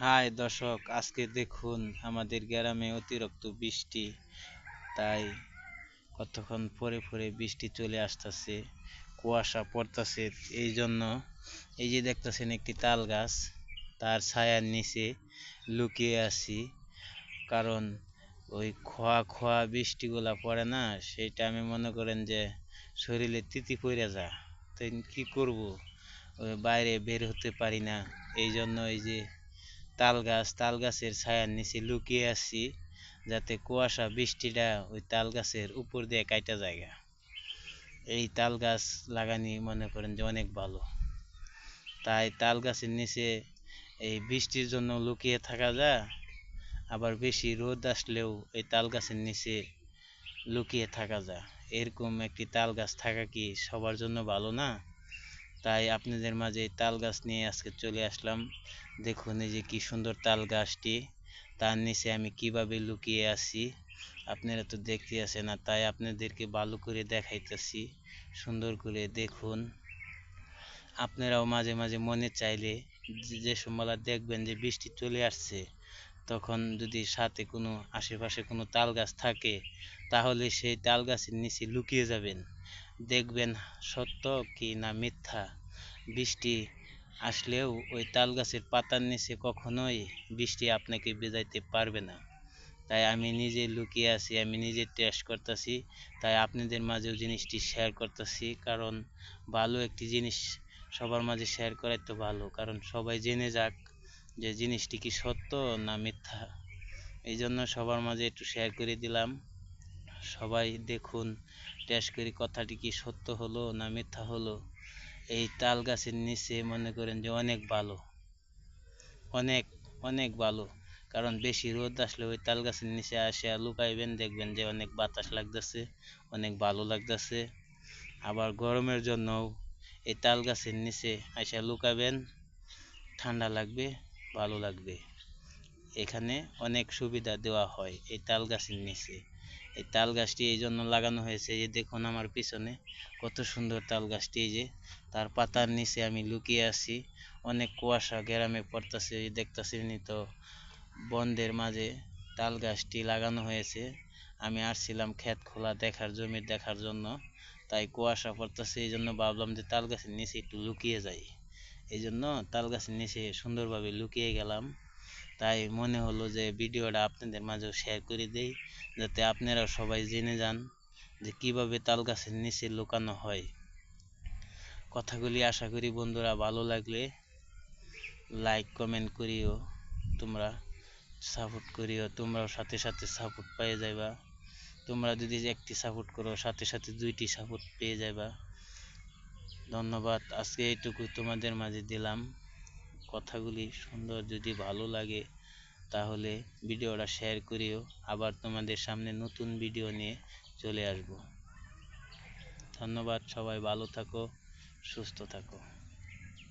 High দর্শক, আজকে দেখুন আমাদের গ্রামে অতিরিক্ত বৃষ্টি। তাই কতক্ষণ পরে পরে বৃষ্টি চলে আসতেছে, কুয়াশা পড়তেছে। এই জন্য এই যে দেখতেছেন একটি তাল গাছ, তার ছায়ার নিচে লুকিয়ে আছি। কারণ ওই খোয়া খোয়া বৃষ্টিগুলা পড়ে না, সেইটা আমি মনে করেন যে শরীরে তিতি পড়ে যায়। তো কি করব, ওই বাইরে বের হতে পারি না। এই জন্য এই যে তাল গাছের ছায়ার নিচে লুকিয়ে আছি, যাতে কুয়াশা বৃষ্টিটা ওই তাল গাছের উপর দিয়ে কাইটা জায়গা। এই তাল গাছ লাগানি মনে করেন যে অনেক ভালো। তাই তাল গাছের নিচে এই বৃষ্টির জন্য লুকিয়ে থাকা যায়, আবার বেশি রোদ আসলেও এই তাল গাছের নিচে লুকিয়ে থাকা যায়। এরকম একটি তাল গাছ থাকা কি সবার জন্য ভালো না? তাই আপনাদের মাঝে তাল গাছ নিয়ে আজকে চলে আসলাম। দেখুন এই যে কি সুন্দর তাল গাছটি, তার নিচে আমি কিভাবে লুকিয়ে আছি। আপনারা তো দেখতে আসেন না, তাই আপনাদেরকে ভালো করে দেখাইতেছি। সুন্দর করে দেখুন। আপনারাও মাঝে মাঝে মনে চাইলে যে সময় দেখবেন যে বৃষ্টি চলে আসছে, তখন যদি সাথে কোনো আশেপাশে কোনো তাল গাছ থাকে, তাহলে সেই তাল গাছের নিচে লুকিয়ে যাবেন। দেখবেন সত্য কি না মিথ্যা। বৃষ্টি আসলেও ওই তাল গাছের পাতার নিচে কখনোই বৃষ্টি আপনাকে ভিজাইতে পারবে না। তাই আমি নিজে লুকিয়ে আছি, আমি নিজে টেস্ট করতেছি। তাই আপনাদের মাঝেও জিনিসটি শেয়ার করতেছি, কারণ ভালো একটি জিনিস সবার মাঝে শেয়ার করাই তো ভালো, কারণ সবাই জেনে যাক যে জিনিসটি কি সত্য না মিথ্যা। এই জন্য সবার মাঝে একটু শেয়ার করে দিলাম। সবাই দেখুন, টেস্ট করে কথাটি কি সত্য হলো না মিথ্যা হলো। এই তাল গাছের নিচে মনে করেন যে অনেক ভালো, অনেক অনেক ভালো। কারণ বেশি রোদ আসলে ওই তাল গাছের নিচে আসে লুকাইবেন, দেখবেন যে অনেক বাতাস লাগতেছে, অনেক ভালো লাগতেছে। আবার গরমের জন্য এই তাল গাছের নিচে আসে লুকাবেন, ঠান্ডা লাগবে, ভালো লাগবে। এখানে অনেক সুবিধা দেওয়া হয় এই তাল গাছের নিচে। এই তাল গাছটি এই জন্য লাগানো হয়েছে, যে দেখুন আমার পিছনে কত সুন্দর তাল গাছটি। এই যে তার পাতার নিচে আমি লুকিয়ে আছি। অনেক কুয়াশা গ্রামে পড়তেছে, দেখতেছেন তো। বন্ধের মাঝে তাল গাছটি লাগানো হয়েছে। আমি আসছিলাম ক্ষেত খোলা দেখার, জমি দেখার জন্য। তাই কুয়াশা পড়তেছে, এই জন্য ভাবলাম যে তাল গাছের নিচে একটু লুকিয়ে যাই। এই জন্য তাল গাছের নিচে সুন্দরভাবে লুকিয়ে গেলাম। তাই মনে হলো যে ভিডিওটা আপনাদের মাঝেও শেয়ার করে দেই, যাতে আপনারাও সবাই জেনে যান যে কিভাবে তাল গাছের নিচে লুকানো হয়। কথাগুলি আশা করি বন্ধুরা ভালো লাগলে লাইক কমেন্ট করিও, তোমরা সাপোর্ট করিও। তোমরাও সাথে সাথে সাপোর্ট পেয়ে যাইবা। তোমরা যদি একটি সাপোর্ট করো, সাথে সাথে দুইটি সাপোর্ট পেয়ে যাইবা। ধন্যবাদ। আজকে এইটুকু তোমাদের মাঝে দিলাম। কথাগুলি সুন্দর, যদি ভালো লাগে তাহলে ভিডিওটা শেয়ার করিও। আবার তোমাদের সামনে নতুন ভিডিও নিয়ে চলে আসব। ধন্যবাদ। সবাই ভালো থাকো, সুস্থ থাকো।